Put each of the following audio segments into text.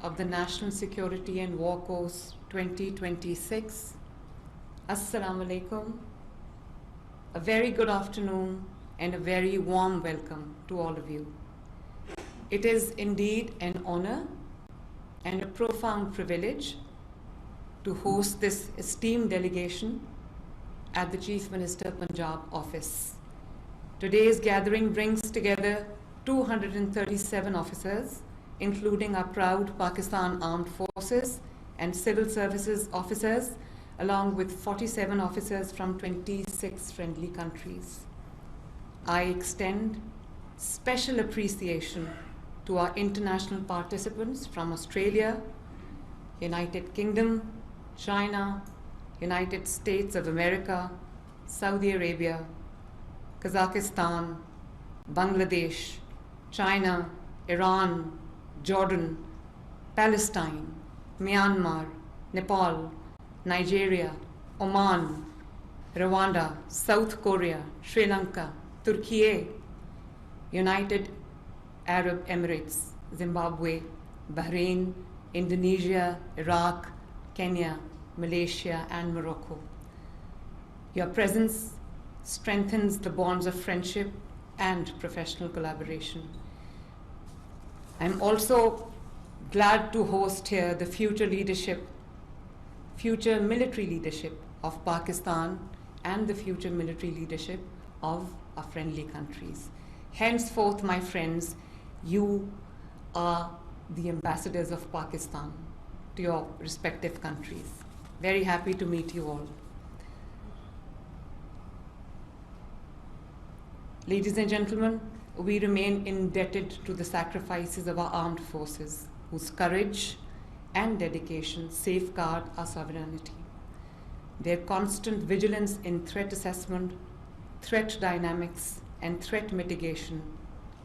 of the National Security and War Course 2026. Assalamu alaikum. A very good afternoon and a very warm welcome to all of you. It is indeed an honor and a profound privilege to host this esteemed delegation at the Chief Minister Punjab office. Today's gathering brings together 237 officers, including our proud Pakistan Armed Forces and Civil Services officers, along with 47 officers from 26 friendly countries. I extend special appreciation to our international participants from Australia, United Kingdom, China, United States of America, Saudi Arabia, Kazakhstan, Bangladesh, China, Iran, Jordan, Palestine, Myanmar, Nepal, Nigeria, Oman, Rwanda, South Korea, Sri Lanka, Turkey, United Arab Emirates, Zimbabwe, Bahrain, Indonesia, Iraq, Kenya, Malaysia, and Morocco. Your presence strengthens the bonds of friendship and professional collaboration. I'm also glad to host here the future military leadership of Pakistan and the future military leadership of our friendly countries. Henceforth, my friends, you are the ambassadors of Pakistan to your respective countries. Very happy to meet you all. Ladies and gentlemen, we remain indebted to the sacrifices of our armed forces, whose courage and dedication safeguard our sovereignty. Their constant vigilance in threat assessment, threat dynamics, and threat mitigation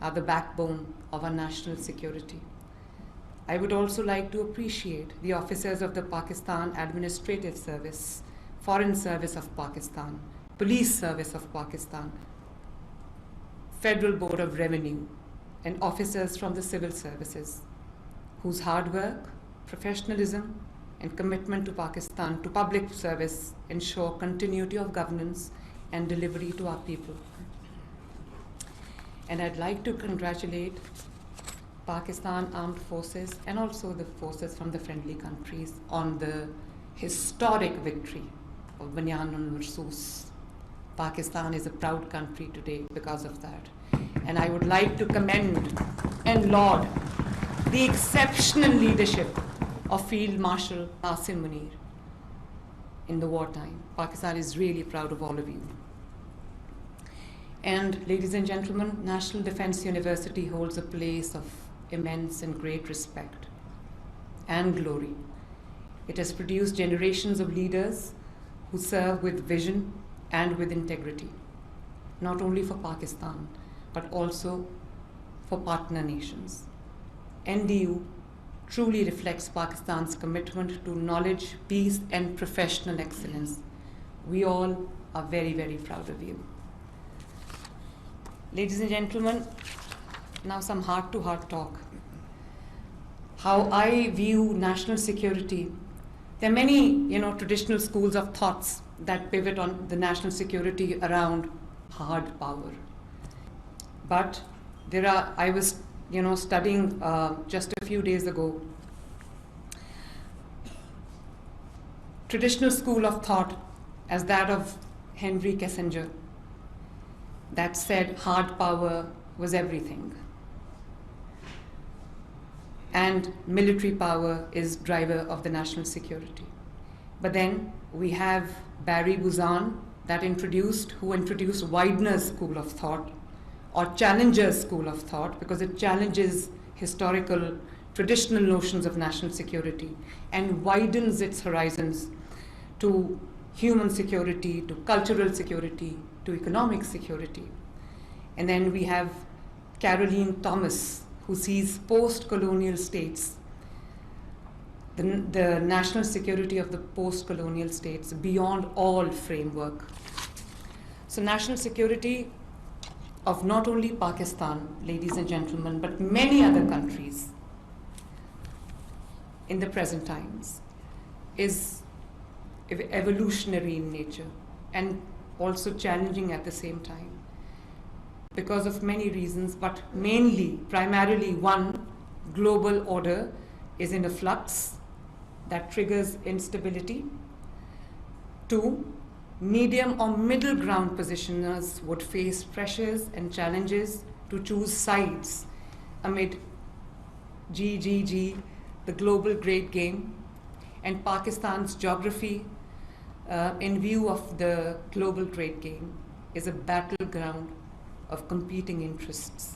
are the backbone of our national security. I would also like to appreciate the officers of the Pakistan Administrative Service, Foreign Service of Pakistan, Police Service of Pakistan, Federal Board of Revenue, and officers from the civil services, whose hard work, professionalism, and commitment to Pakistan, to public service, ensure continuity of governance and delivery to our people. And I'd like to congratulate Pakistan Armed Forces and also the forces from the friendly countries on the historic victory of Banyan ul Marsus. Pakistan is a proud country today because of that. And I would like to commend and laud the exceptional leadership of Field Marshal Qasim Munir in the wartime. Pakistan is really proud of all of you. And ladies and gentlemen, National Defense University holds a place of immense and great respect and glory. It has produced generations of leaders who serve with vision and with integrity, not only for Pakistan, but also for partner nations. NDU truly reflects Pakistan's commitment to knowledge, peace, and professional excellence. We all are very, very proud of you. Ladies and gentlemen, now some heart-to-heart talk. How I view national security. There are many, traditional schools of thoughts that pivot on the national security around hard power. But I was, studying just a few days ago, traditional school of thought as that of Henry Kissinger, that said hard power was everything. And military power is driver of the national security. But then we have Barry Buzan who introduced Widener's school of thought, or Challenger's school of thought, because it challenges historical, traditional notions of national security and widens its horizons to human security, to cultural security, to economic security. And then we have Caroline Thomas, who sees post-colonial states, the national security of the post-colonial states beyond all framework. So national security of not only Pakistan, ladies and gentlemen, but many other countries in the present times is evolutionary in nature and also challenging at the same time because of many reasons, but primarily one, global order is in a flux that triggers instability. Two, medium or middle ground positioners would face pressures and challenges to choose sides amid GGG, the global great game, and Pakistan's geography in view of the global great game is a battleground of competing interests.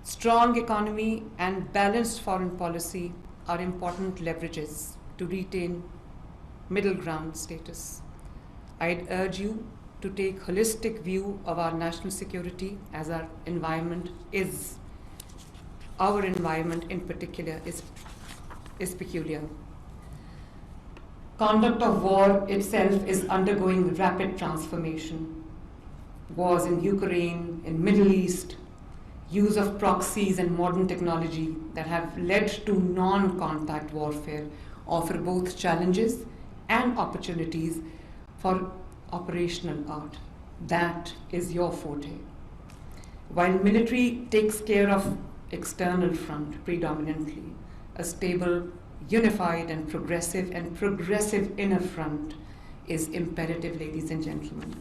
Strong economy and balanced foreign policy are important leverages to retain middle ground status. I'd urge you to take a holistic view of our national security as our environment in particular is peculiar. Conduct of war itself is undergoing rapid transformation. Wars in Ukraine, in Middle East, use of proxies and modern technology that have led to non-contact warfare offer both challenges and opportunities for operational art. That is your forte. While military takes care of external front predominantly, a stable, unified and progressive inner front is imperative, ladies and gentlemen.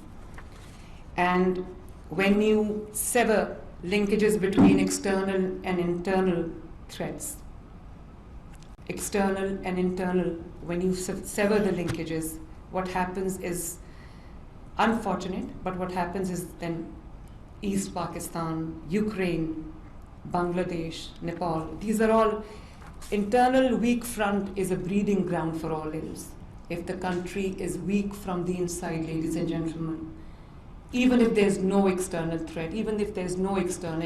And when you sever linkages between external and internal threats, when you sever the linkages, what happens is unfortunate, but what happens is then East Pakistan, Ukraine, Bangladesh, Nepal, these are all internal weak front is a breeding ground for all ills. If the country is weak from the inside, ladies and gentlemen, even if there's no external threat, even if there's no external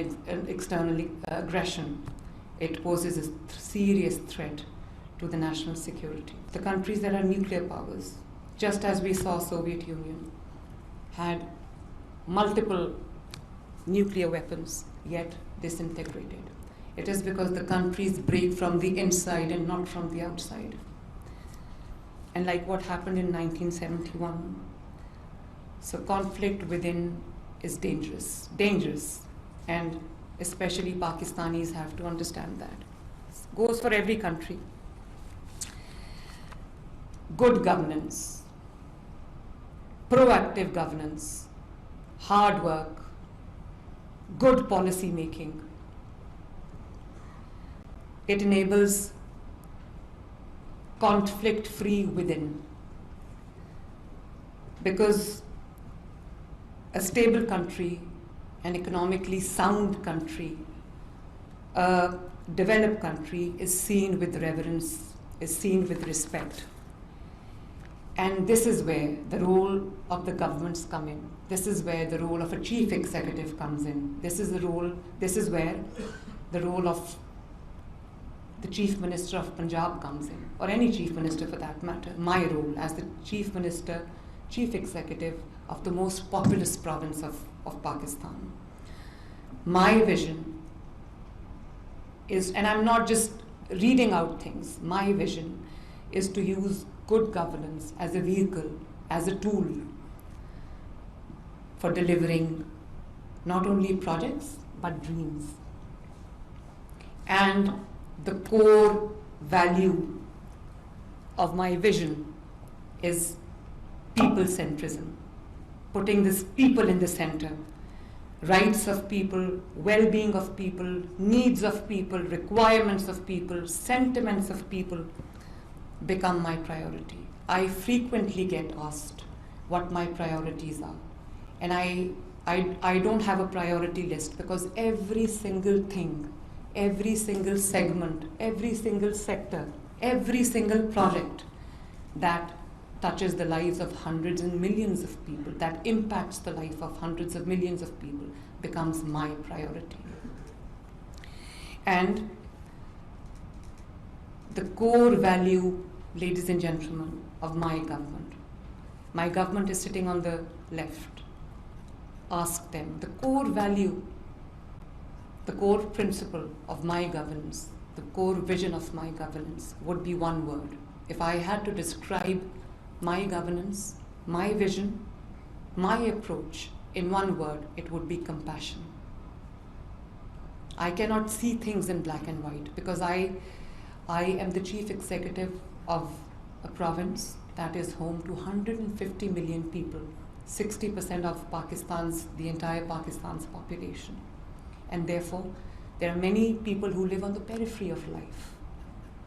aggression, it poses a serious threat to the national security. The countries that are nuclear powers, just as we saw Soviet Union, had multiple nuclear weapons, yet disintegrated. It is because the countries break from the inside and not from the outside. And like what happened in 1971, so conflict within is dangerous, and especially Pakistanis have to understand that. It goes for every country. Good governance, proactive governance, hard work, good policy making. It enables conflict-free within. Because a stable country, an economically sound country, a developed country is seen with reverence, is seen with respect. And this is where the role of the governments come in. This is where the role of a chief executive comes in. This is where the role of the Chief Minister of Punjab comes in, or any Chief Minister for that matter. My role as the Chief Minister, Chief Executive of the most populous province of Pakistan. My vision is, and I'm not just reading out things, my vision is to use good governance as a vehicle, as a tool for delivering not only projects, but dreams. And the core value of my vision is people-centrism, putting this people in the center. Rights of people, well-being of people, needs of people, requirements of people, sentiments of people become my priority. I frequently get asked what my priorities are. And I don't have a priority list, because every single thing, every single segment, every single sector, every single project that touches the lives of hundreds and millions of people, that impacts the life of hundreds of millions of people, becomes my priority. And the core value, ladies and gentlemen, of my government is sitting on the left. Ask them. The core value, the core principle of my governance, the core vision of my governance would be one word. If I had to describe my governance, my vision, my approach in one word, it would be compassion. I cannot see things in black and white because I am the chief executive of a province that is home to 150 million people, 60% of the entire Pakistan's population. And therefore, there are many people who live on the periphery of life.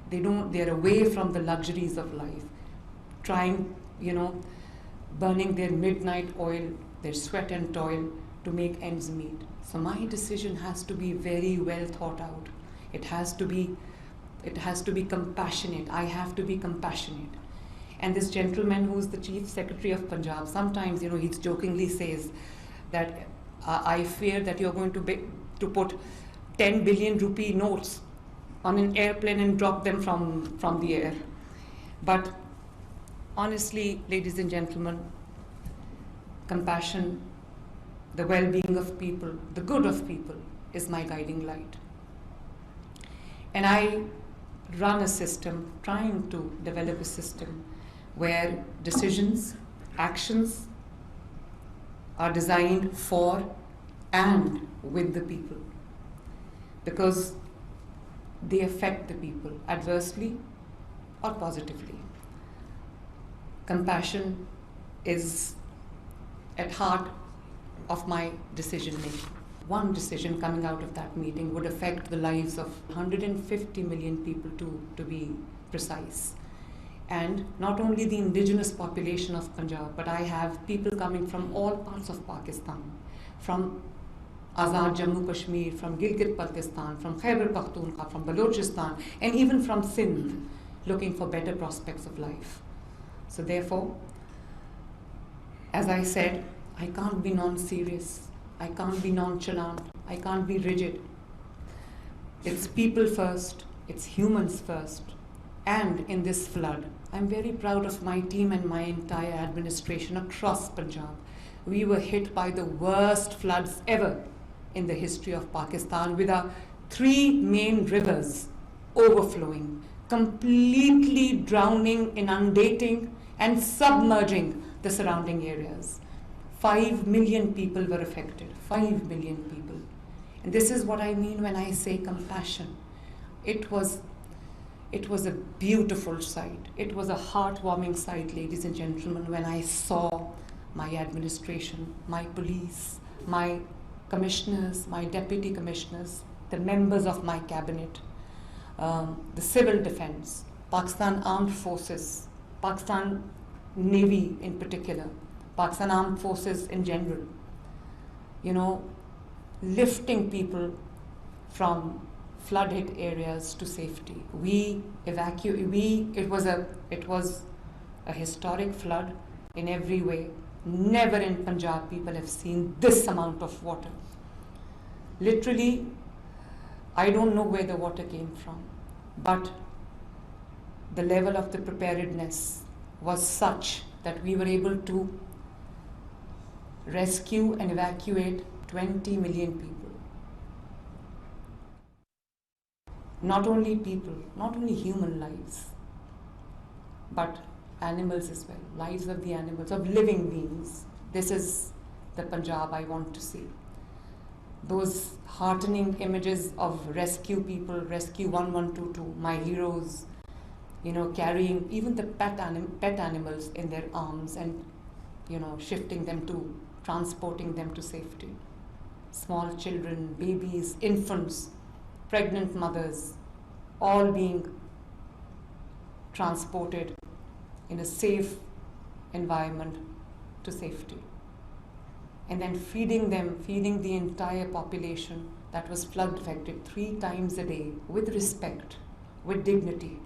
They're away from the luxuries of life, trying, burning their midnight oil, their sweat and toil to make ends meet. So my decision has to be very well thought out. It has to be compassionate. I have to be compassionate. And this gentleman who's the Chief Secretary of Punjab, sometimes, he jokingly says that I fear that you're going to put 10 billion rupee notes on an airplane and drop them from the air. But honestly, ladies and gentlemen, compassion, the well-being of people, the good of people is my guiding light. And I run a system, trying to develop a system where decisions, actions are designed for and with the people, because they affect the people adversely or positively. Compassion is at heart of my decision making. One decision coming out of that meeting would affect the lives of 150 million people to be precise. And not only the indigenous population of Punjab, but I have people coming from all parts of Pakistan, from Azad Jammu Kashmir, from Gilgit-Baltistan, from Khyber Pakhtunkhwa, from Balochistan, and even from Sindh, looking for better prospects of life. So therefore, as I said, I can't be non-serious, I can't be nonchalant, I can't be rigid. It's people first, it's humans first. And in this flood, I'm very proud of my team and my entire administration across Punjab. We were hit by the worst floods ever in the history of Pakistan, with our 3 main rivers overflowing, completely drowning, inundating, and submerging the surrounding areas. 5 million people were affected, 5 million people. And this is what I mean when I say compassion. It was a beautiful sight. It was a heartwarming sight, ladies and gentlemen, when I saw my administration, my police, my commissioners, my deputy commissioners, the members of my cabinet, the civil defense, Pakistan Armed Forces, Pakistan Navy in particular, Pakistan Armed Forces in general, lifting people from flood-hit areas to safety. It was a historic flood in every way. Never in Punjab people have seen this amount of water. Literally, I don't know where the water came from, but the level of the preparedness was such that we were able to rescue and evacuate 20 million people. Not only people, not only human lives, but animals as well, lives of the animals, of living beings. This is the Punjab I want to see. Those heartening images of rescue people, Rescue 1122, my heroes, carrying even the pet animals in their arms and, shifting them to, transporting them to safety. Small children, babies, infants, pregnant mothers, all being transported in a safe environment to safety. And then feeding the entire population that was flood affected 3 times a day with respect, with dignity,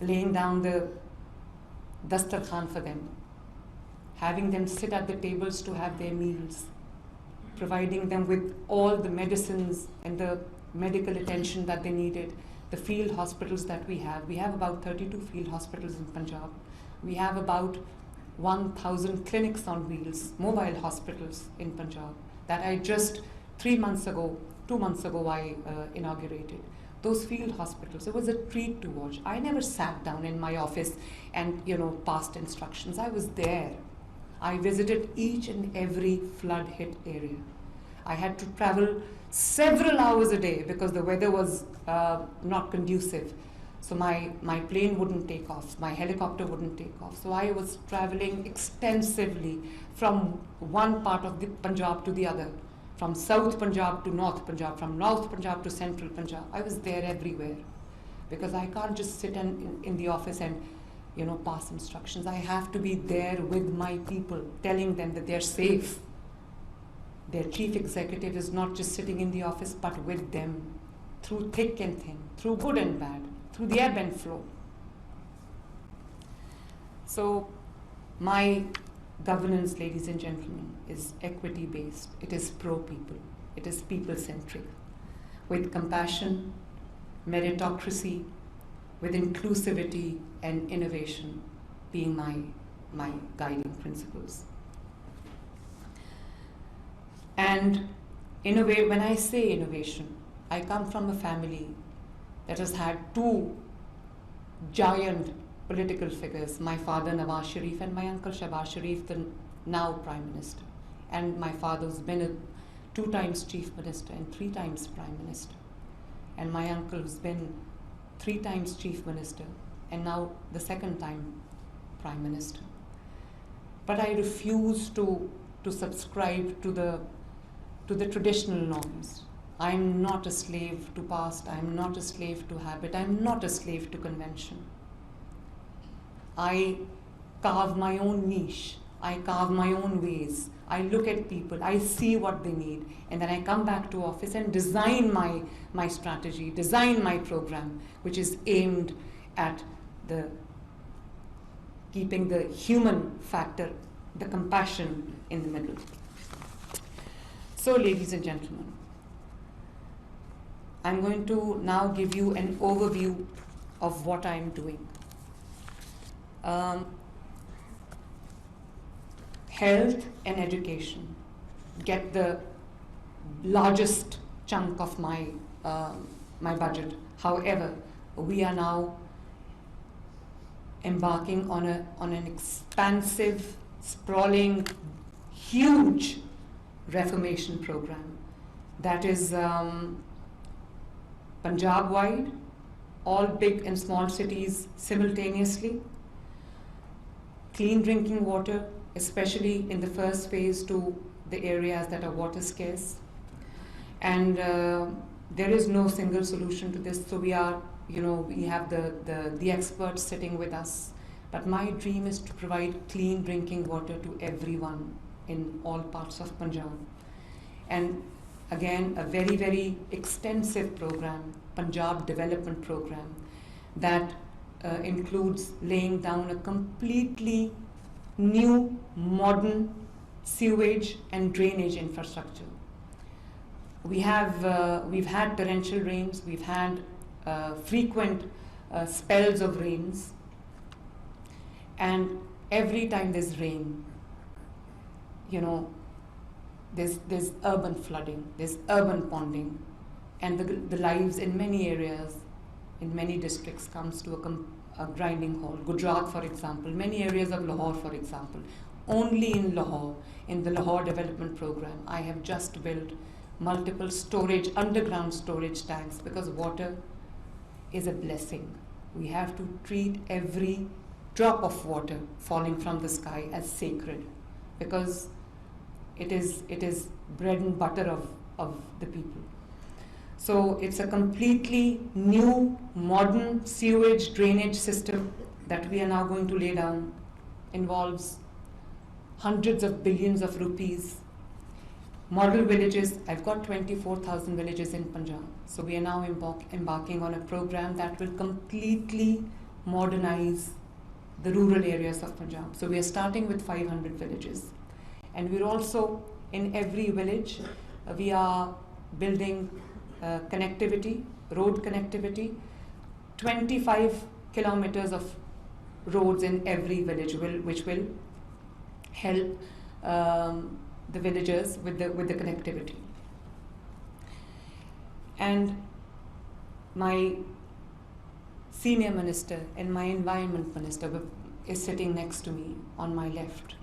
laying down the dastarkhan for them, having them sit at the tables to have their meals, providing them with all the medicines and the medical attention that they needed, the field hospitals that we have. We have about 32 field hospitals in Punjab. We have about 1,000 clinics on wheels, mobile hospitals in Punjab that I just 2 months ago, I inaugurated. those field hospitals, it was a treat to watch. I never sat down in my office and, passed instructions. I was there. I visited each and every flood hit area. I had to travel several hours a day because the weather was not conducive. So my plane wouldn't take off, my helicopter wouldn't take off. So I was traveling extensively from one part of the Punjab to the other, from South Punjab to North Punjab, from North Punjab to Central Punjab. I was there everywhere because I can't just sit in the office and pass instructions. I have to be there with my people, telling them that they're safe. Their chief executive is not just sitting in the office, but with them, through thick and thin, through good and bad, through the ebb and flow. So my governance, ladies and gentlemen, is equity-based. It is pro-people. It is people-centric, with compassion, meritocracy, with inclusivity and innovation being my guiding principles. And when I say innovation, I come from a family that has had two giant political figures, my father Nawaz Sharif and my uncle Shahbaz Sharif, the now Prime Minister. And my father's been a 2 times Chief Minister and 3 times Prime Minister. And my uncle who's been 3 times Chief Minister and now the 2nd time Prime Minister. But I refuse to subscribe to the traditional norms. I'm not a slave to past, I'm not a slave to habit, I'm not a slave to convention. I carve my own niche, I carve my own ways, I look at people, I see what they need, and then I come back to office and design my strategy, design my program, which is aimed at keeping the human factor, the compassion in the middle. So, ladies and gentlemen, I'm going to now give you an overview of what I'm doing. Health and education get the largest chunk of my budget. However, we are now embarking on an expansive, sprawling, huge reformation program that is Punjab-wide, all big and small cities simultaneously, clean drinking water, especially in the first phase to the areas that are water scarce. And there is no single solution to this, so we have the experts sitting with us. But my dream is to provide clean drinking water to everyone in all parts of Punjab. And again, a very, very extensive program, Punjab Development Program, that includes laying down a completely new, modern sewage and drainage infrastructure. We've had torrential rains, we've had frequent spells of rains, and every time there's rain, there's urban flooding, there's urban ponding, and the lives in many areas, in many districts, comes to a grinding halt. Gujarat, for example, many areas of Lahore, for example. Only in Lahore, in the Lahore Development Program, I have just built multiple underground storage tanks, because water is a blessing. We have to treat every drop of water falling from the sky as sacred, because it is bread and butter of the people. So it's a completely new, modern sewage drainage system that we are now going to lay down. Involves hundreds of billions of rupees. Model villages, I've got 24,000 villages in Punjab. So we are now embarking on a program that will completely modernize the rural areas of Punjab. So we are starting with 500 villages. And we're also, in every village, we are building connectivity, road connectivity, 25 kilometers of roads in every village, which will help the villagers with the connectivity. And My senior minister and my environment minister is sitting next to me on my left.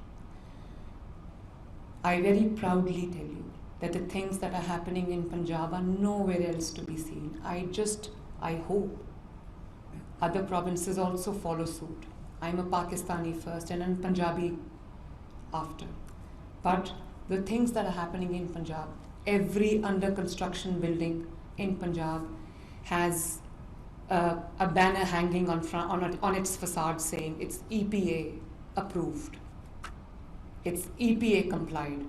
I very proudly tell you that the things that are happening in Punjab are nowhere else to be seen. I hope other provinces also follow suit. I'm a Pakistani first and a Punjabi after. But the things that are happening in Punjab, every under construction building in Punjab has a banner hanging on its facade saying it's EPA approved. It's EPA complied.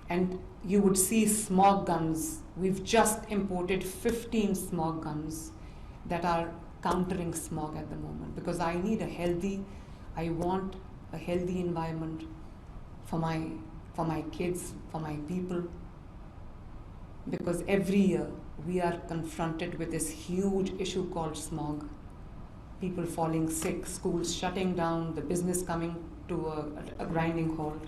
And you would see smog guns. We've just imported 15 smog guns that are countering smog at the moment, because I want a healthy environment for my kids, for my people, because every year we are confronted with this huge issue called smog. People falling sick, schools shutting down, the business coming to a grinding halt.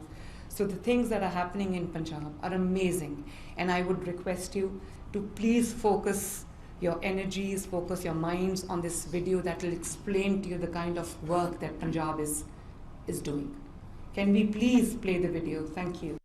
So the things that are happening in Punjab are amazing, and I would request you to please focus your energies, focus your minds on this video that will explain to you the kind of work that Punjab is doing. Can we please play the video? Thank you.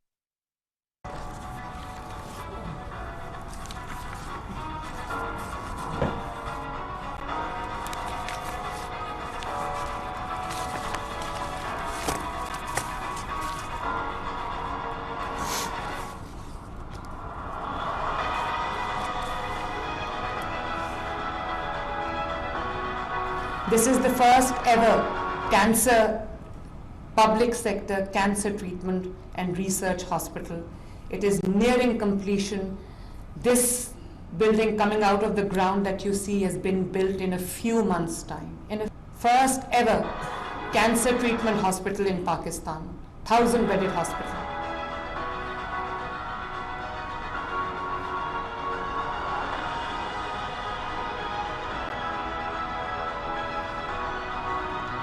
This is the first ever public sector cancer treatment and research hospital. It is nearing completion. This building coming out of the ground that you see has been built in a few months' time. In a first ever cancer treatment hospital in Pakistan, 1,000-bedded hospital.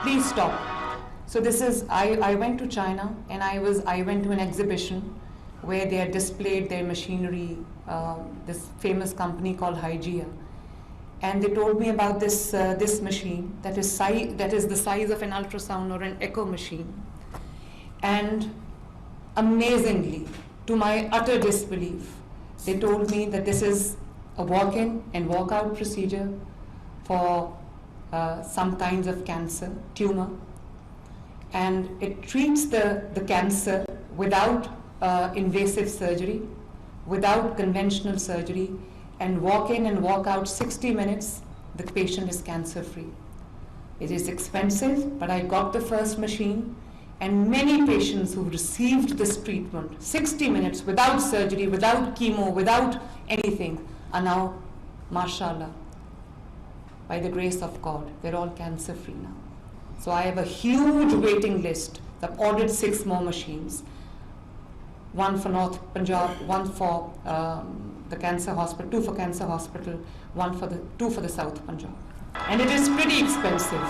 Please stop. So this is, I went to China and I went to an exhibition where they had displayed their machinery, this famous company called Hygia. And they told me about this machine that is the size of an ultrasound or an echo machine. And amazingly, to my utter disbelief, they told me that this is a walk-in and walk-out procedure for some kinds of cancer, tumor, and it treats the cancer without invasive surgery, without conventional surgery, and walk in and walk out 60 minutes, the patient is cancer free. It is expensive, but I got the first machine, and many patients who received this treatment, 60 minutes without surgery, without chemo, without anything, are now, mashallah, by the grace of God, they're all cancer free now. So I have a huge waiting list. I've ordered 6 more machines. One for North Punjab, one for the cancer hospital, 2 for cancer hospital, 2 for the South Punjab. And it is pretty expensive.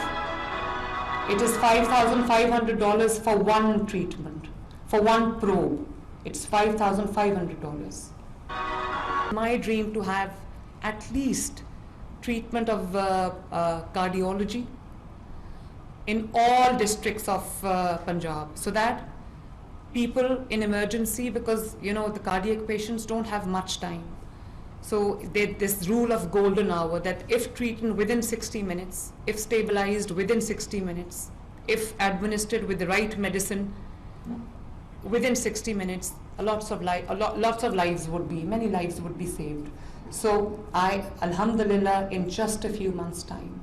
It is $5,500 for one treatment, for one probe. It's $5,500. My dream to have at least treatment of cardiology in all districts of Punjab, so that people in emergency, because the cardiac patients don't have much time. So this rule of golden hour, that if treated within 60 minutes, if stabilized within 60 minutes, if administered with the right medicine within 60 minutes, many lives would be saved. So alhamdulillah, in just a few months' time,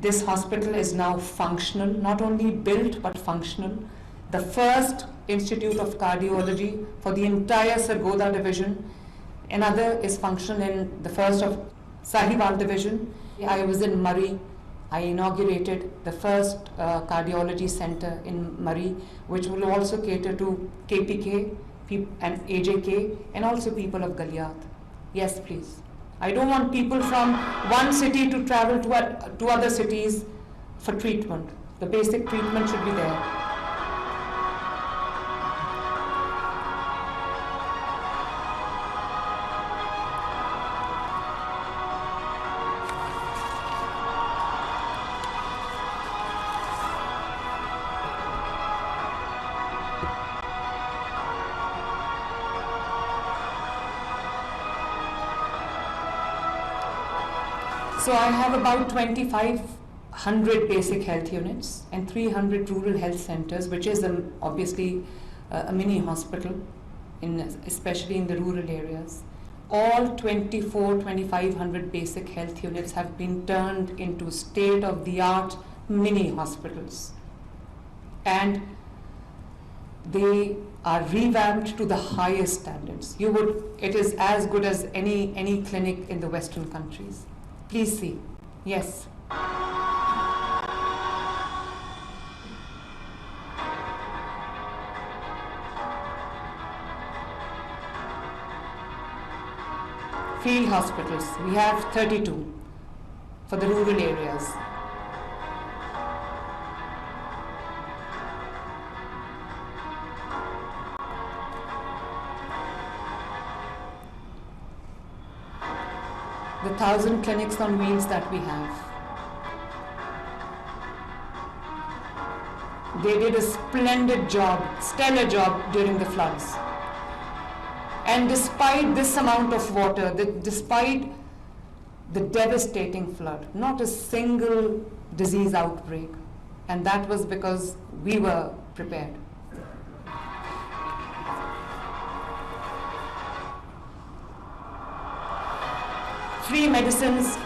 this hospital is now functional, not only built but functional. The first institute of cardiology for the entire Sargodha division. Another is functional in the first of Sahiwal division. I was in Murray. I inaugurated the first cardiology center in Murray, which will also cater to KPK and AJK and also people of Galiat. Yes, please. I don't want people from one city to travel to other cities for treatment. The basic treatment should be there. So I have about 2,500 basic health units and 300 rural health centers, which is obviously a mini hospital, especially in the rural areas. All 2,500 basic health units have been turned into state-of-the-art mini hospitals. And they are revamped to the highest standards. It is as good as any clinic in the Western countries. Please see. Yes. Field hospitals, we have 32 for the rural areas. The 1,000 clinics on wheels that we have. They did a splendid job, stellar job during the floods. And despite this amount of water, despite the devastating flood, not a single disease outbreak. And that was because we were prepared. Free medicines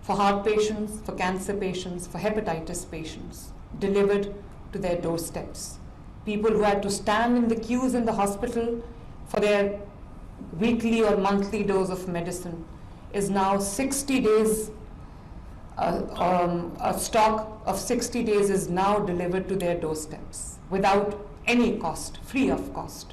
for heart patients, for cancer patients, for hepatitis patients, delivered to their doorsteps. People who had to stand in the queues in the hospital for their weekly or monthly dose of medicine is now 60 days, a stock of 60 days is now delivered to their doorsteps without any cost, free of cost.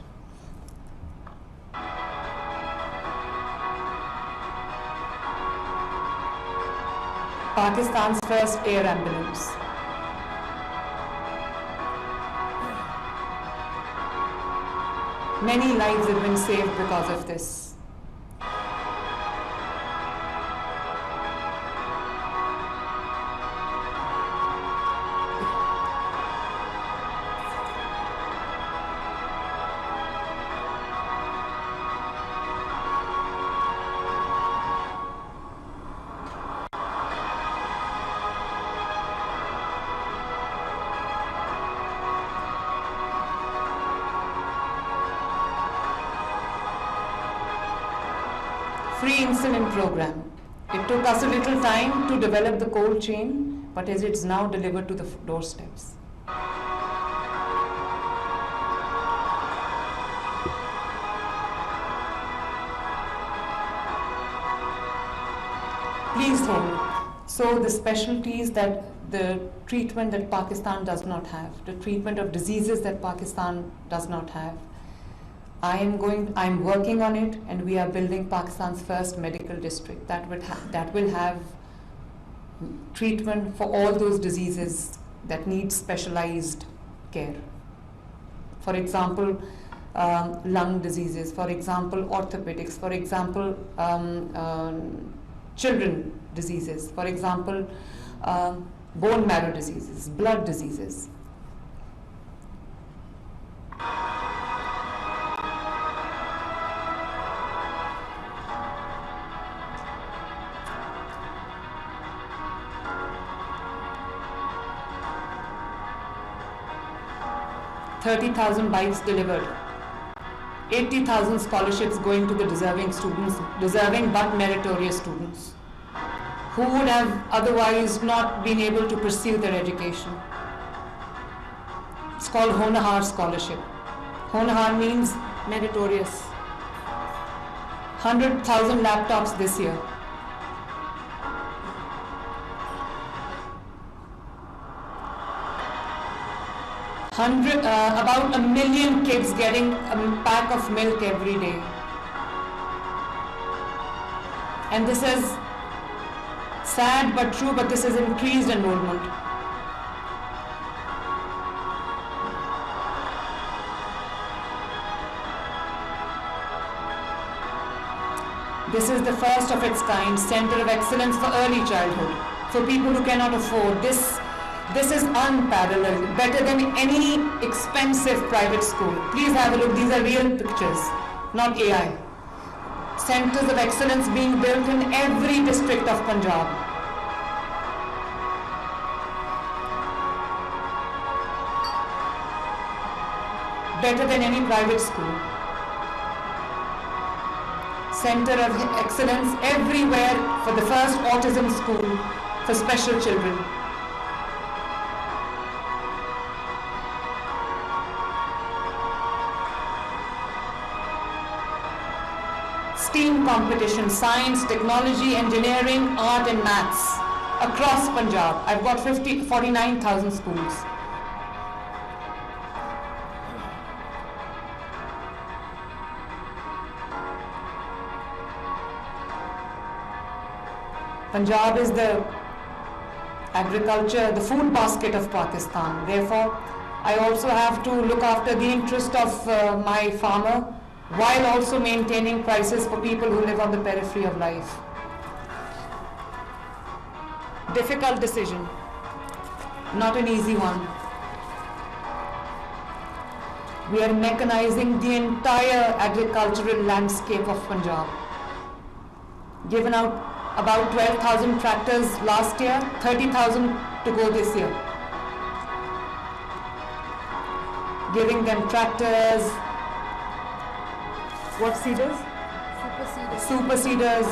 Pakistan's first air ambulance. Many lives have been saved because of this. Free insulin program. It took us a little time to develop the cold chain, but as it's now delivered to the doorsteps. Please hold. So the specialties that the treatment that Pakistan does not have, the treatment of diseases that Pakistan does not have, I'm working on it, and we are building Pakistan's first medical district that will have treatment for all those diseases that need specialized care. For example, lung diseases, for example, orthopedics, for example, children diseases, for example, bone marrow diseases, blood diseases. $30,000 bikes delivered, 80,000 scholarships going to the deserving students, deserving but meritorious students, who would have otherwise not been able to pursue their education. It's called Honahar Scholarship. Honahar means meritorious. 100,000 laptops this year. About 1 million kids getting a pack of milk every day. And this is sad but true, but this is increased enrollment. This is the first of its kind Center of Excellence for Early Childhood, for people who cannot afford. This is unparalleled, better than any expensive private school. Please have a look, these are real pictures, not AI. Centers of excellence being built in every district of Punjab. Better than any private school. Center of excellence everywhere for the first autism school for special children. STEAM competition, science, technology, engineering, art and maths across Punjab. I've got 49,000 schools. Punjab is the agriculture, the food basket of Pakistan. Therefore, I also have to look after the interest of my farmer while also maintaining prices for people who live on the periphery of life. Difficult decision, not an easy one. We are mechanizing the entire agricultural landscape of Punjab. Given out about 12,000 tractors last year, 30,000 to go this year. Giving them tractors, what seeders? Super seeders.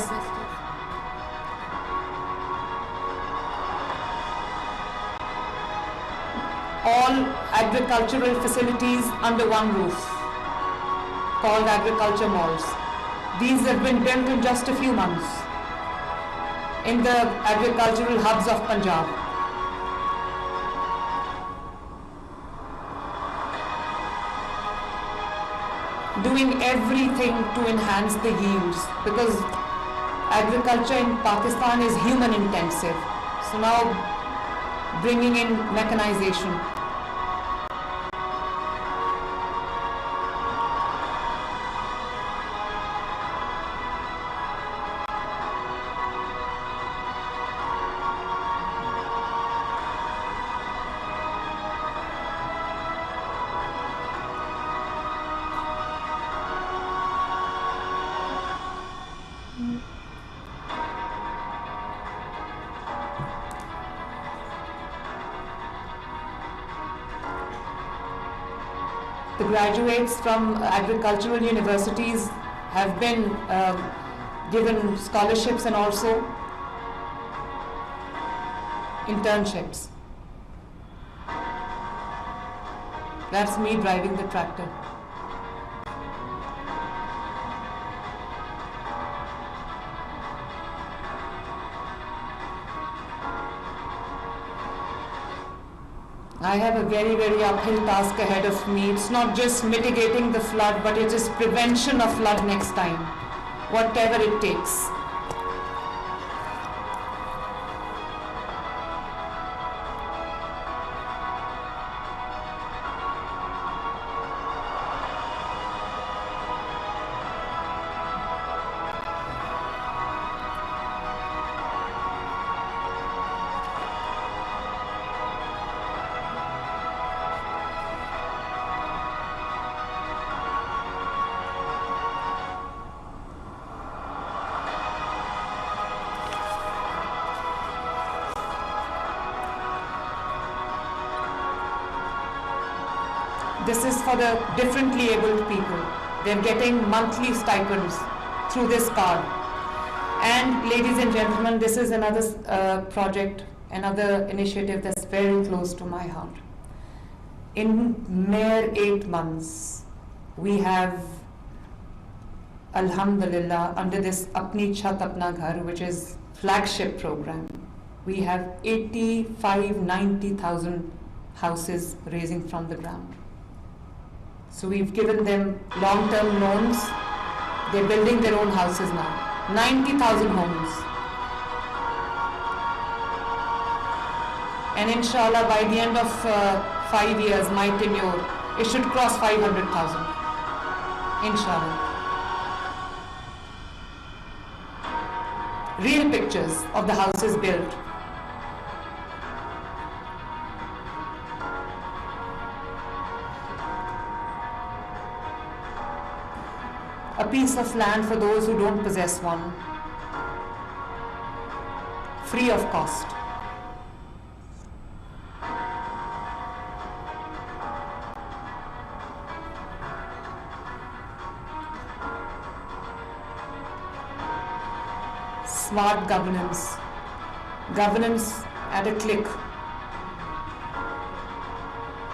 All agricultural facilities under one roof, called agriculture malls. These have been built in just a few months in the agricultural hubs of Punjab. Doing everything to enhance the yields, because agriculture in Pakistan is human intensive. So now bringing in mechanization. The graduates from agricultural universities have been given scholarships and also internships. That's me driving the tractor. I have a very, very uphill task ahead of me. It's not just mitigating the flood, but it is prevention of flood next time, whatever it takes. This is for the differently abled people. They're getting monthly stipends through this card. And ladies and gentlemen, this is another project, another initiative that's very close to my heart. In mere 8 months, we have, Alhamdulillah, under this Apni Chhat Apna Ghar, which is flagship program, we have 90,000 houses raising from the ground. So we've given them long-term loans. They're building their own houses now. 90,000 homes. And inshallah, by the end of 5 years, my tenure, it should cross 500,000. Inshallah. Real pictures of the houses built. A piece of land for those who don't possess one, free of cost. Smart governance. Governance at a click.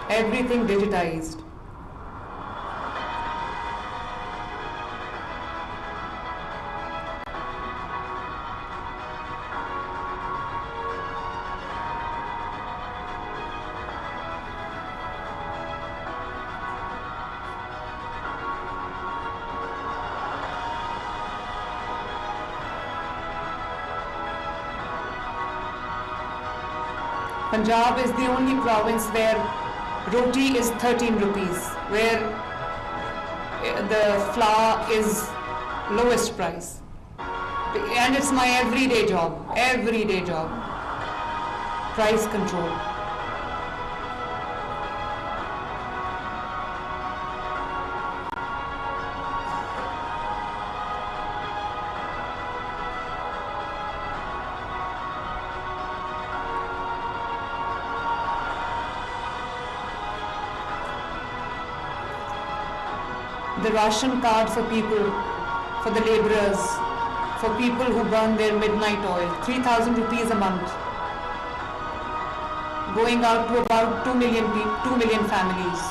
Everything digitized. Punjab is the only province where roti is 13 rupees, where the flour is lowest price. And it's my everyday job, price control. The ration card for people, for the laborers, for people who burn their midnight oil, 3,000 rupees a month, going out to about 2 million families.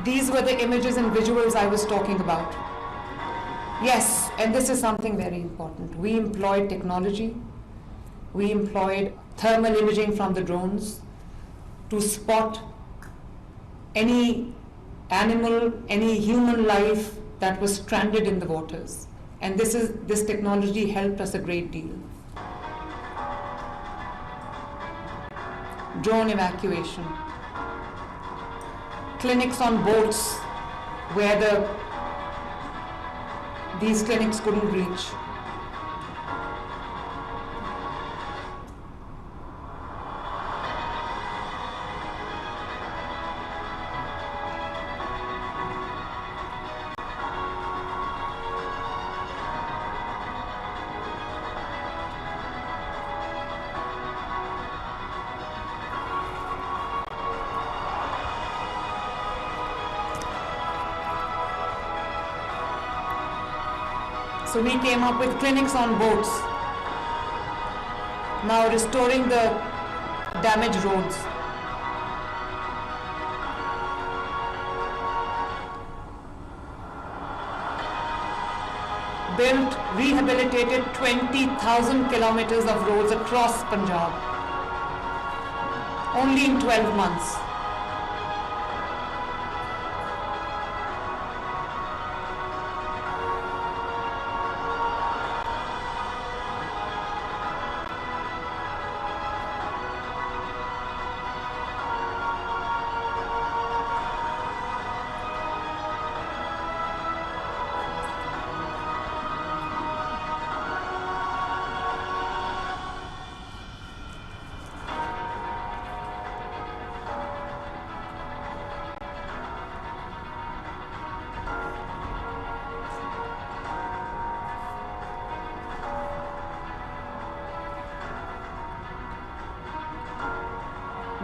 These were the images and visuals I was talking about. Yes, and this is something very important. We employed technology. We employed thermal imaging from the drones to spot any animal, any human life that was stranded in the waters. And this technology helped us a great deal. Drone evacuation. Clinics on boats where these clinics couldn't reach. So we came up with clinics on boats, now restoring the damaged roads. Built, rehabilitated 20,000 kilometers of roads across Punjab, only in 12 months.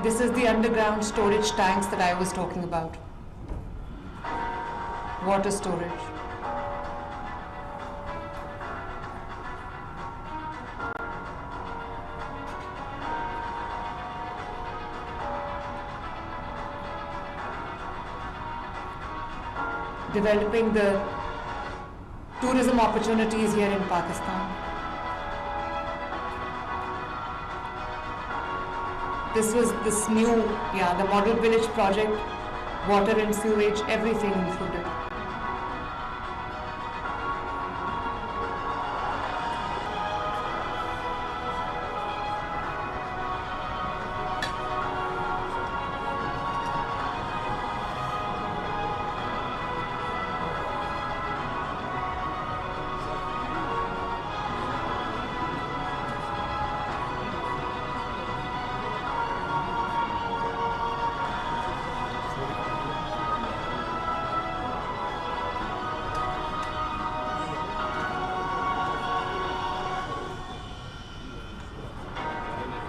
This is the underground storage tanks that I was talking about. Water storage. Developing the tourism opportunities here in Pakistan. This was this new, the model village project, water and sewage, everything included.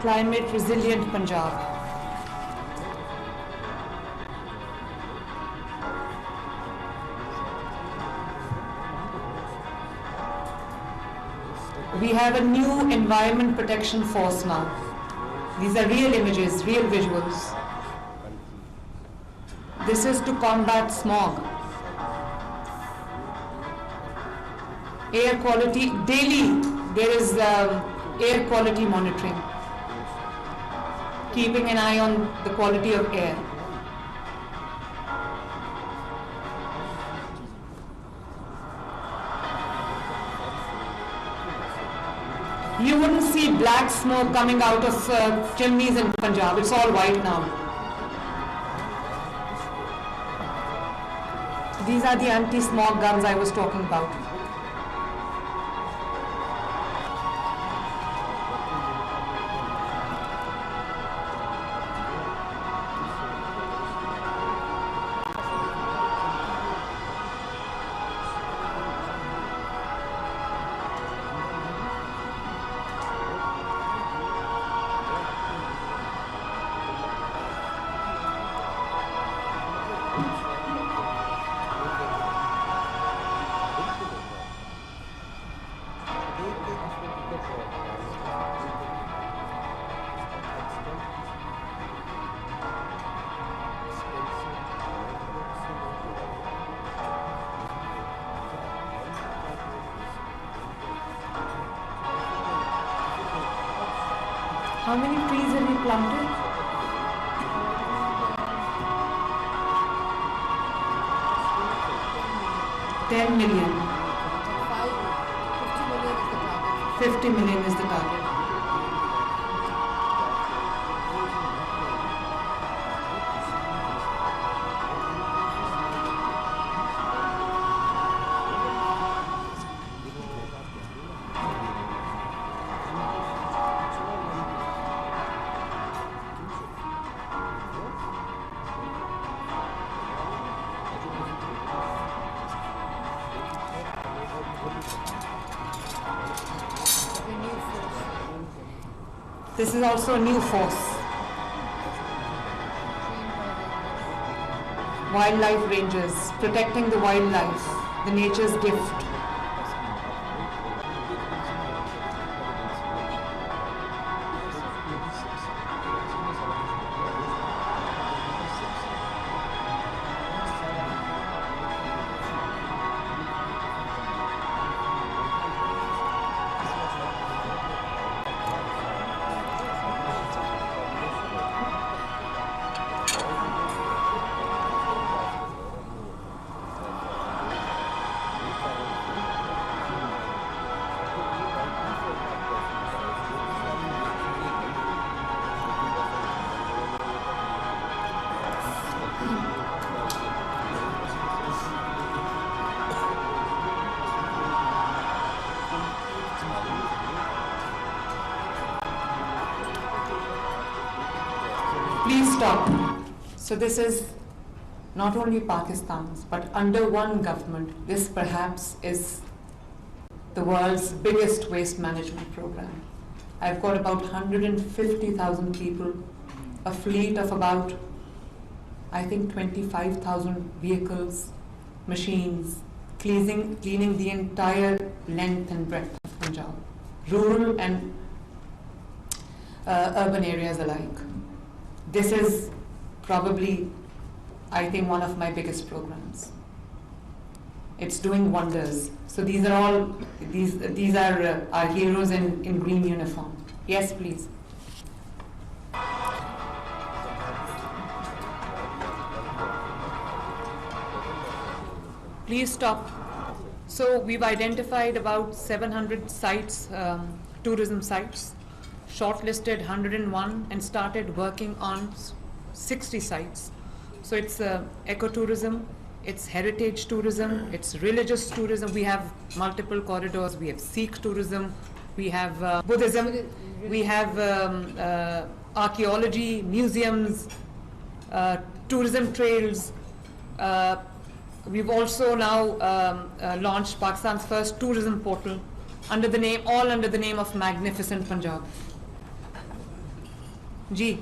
climate resilient Punjab. We have a new environment protection force now. These are real images, real visuals. This is to combat smog. Air quality, daily there is air quality monitoring, keeping an eye on the quality of air. You wouldn't see black smoke coming out of chimneys in Punjab. It's all white now. These are the anti-smog guns I was talking about. How many trees have you planted? $10 million. 50 million is the target. This is also a new force. Wildlife rangers, protecting the wildlife, the nature's gift. Please stop. So this is not only Pakistan's, but under one government, this perhaps is the world's biggest waste management program. I've got about 150,000 people, a fleet of about, I think, 25,000 vehicles, machines, cleaning the entire length and breadth of Punjab, rural and urban areas alike. This is probably, I think, one of my biggest programs. It's doing wonders. So these are all, these are our heroes in green uniform. Yes, please. Please stop. So we've identified about 700 sites, tourism sites, shortlisted 101 and started working on 60 sites. So it's ecotourism, it's heritage tourism, it's religious tourism. We have multiple corridors. We have Sikh tourism, we have Buddhism, we have archaeology, museums, tourism trails. We've also now launched Pakistan's first tourism portal under the name, all under the name of Magnificent Punjab. Ji.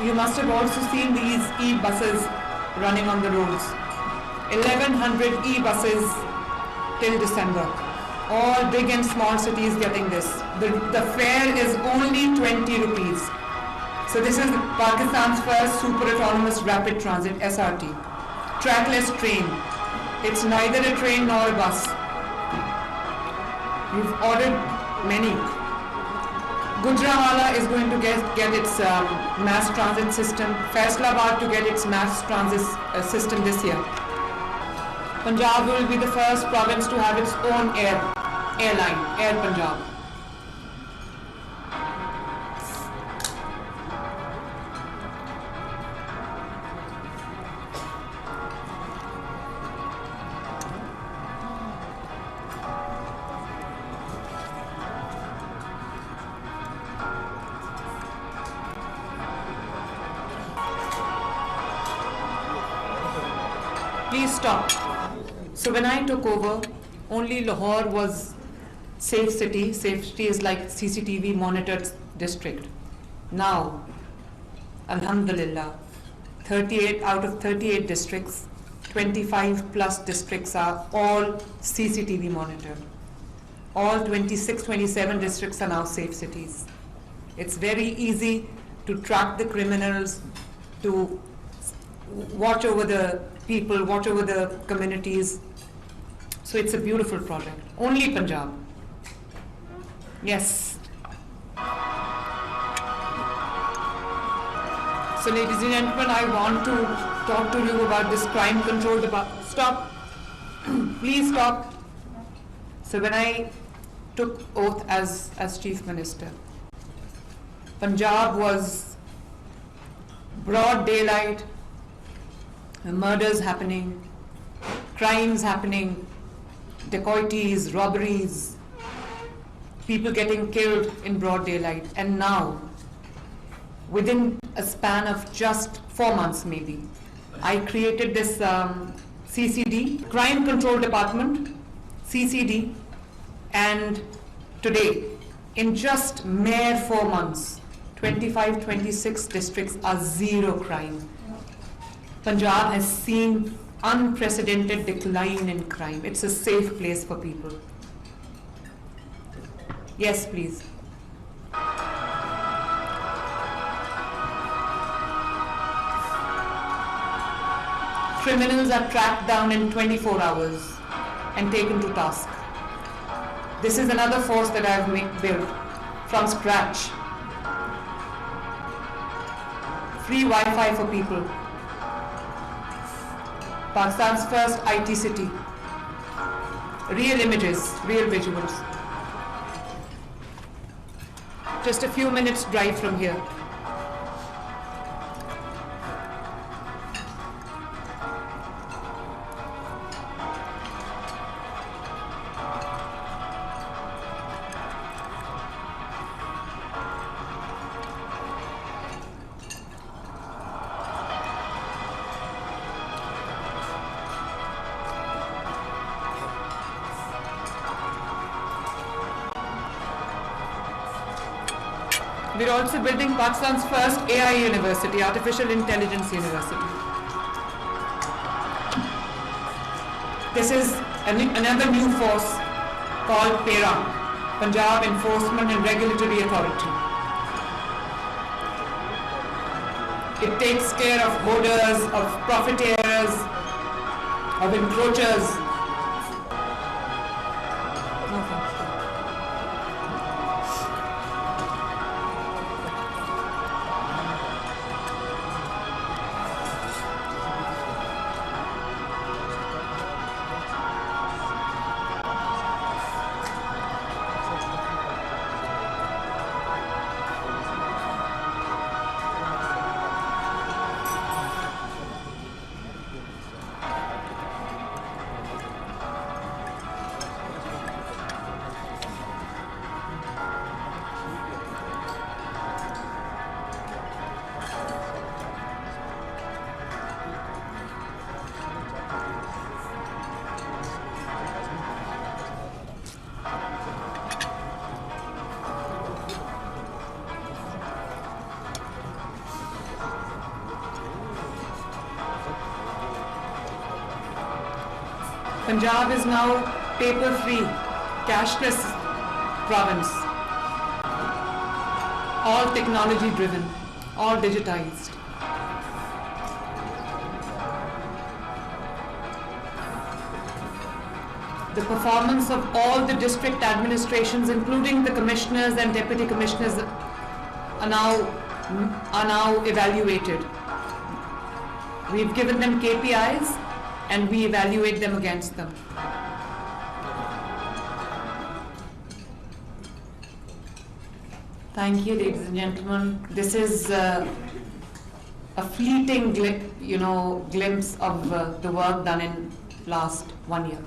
You must have also seen these e-buses running on the roads. 1100 e-buses till December. All big and small cities getting this. The fare is only 20 rupees. So this is Pakistan's first super autonomous rapid transit SRT. Trackless train. It's neither a train nor a bus. We've ordered many. Gujranwala is going to get its mass transit system. Faisalabad to get its mass transit system this year. Punjab will be the first province to have its own airline, Air Punjab. Please stop. So when I took over, only Lahore was safe city. Safe city is like CCTV monitored district. Now, Alhamdulillah, 38 out of 38 districts, 25 plus districts are all CCTV monitored. All 26, 27 districts are now safe cities. It's very easy to track the criminals, to watch over the people, watch over the communities. So it's a beautiful project. Only Punjab. Yes. So ladies and gentlemen, I want to talk to you about this crime control department. Stop. Please stop. So when I took oath as Chief Minister, Punjab was broad daylight, murders happening, crimes happening, dacoities, robberies, people getting killed in broad daylight. And now, within a span of just 4 months maybe, I created this CCD, Crime Control Department, CCD, and today, in just mere 4 months, 25, 26 districts are zero crime. Punjab has seen unprecedented decline in crime. It's a safe place for people. Yes, please. Criminals are tracked down in 24 hours and taken to task. This is another force that I have built from scratch. Free Wi-Fi for people. Pakistan's first IT city. Real images, real visuals. Just a few minutes drive from here. We're also building Pakistan's first AI university, Artificial Intelligence University. This is another new force called PMLN, Punjab Enforcement and Regulatory Authority. It takes care of hoarders, of profiteers, of encroachers. Punjab is now paper-free, cashless province, all technology-driven, all digitized. The performance of all the district administrations, including the commissioners and deputy commissioners, are now evaluated. We've given them KPIs and we evaluate them against them. Thank you, ladies and gentlemen. This is a fleeting glimpse of the work done in last 1 year.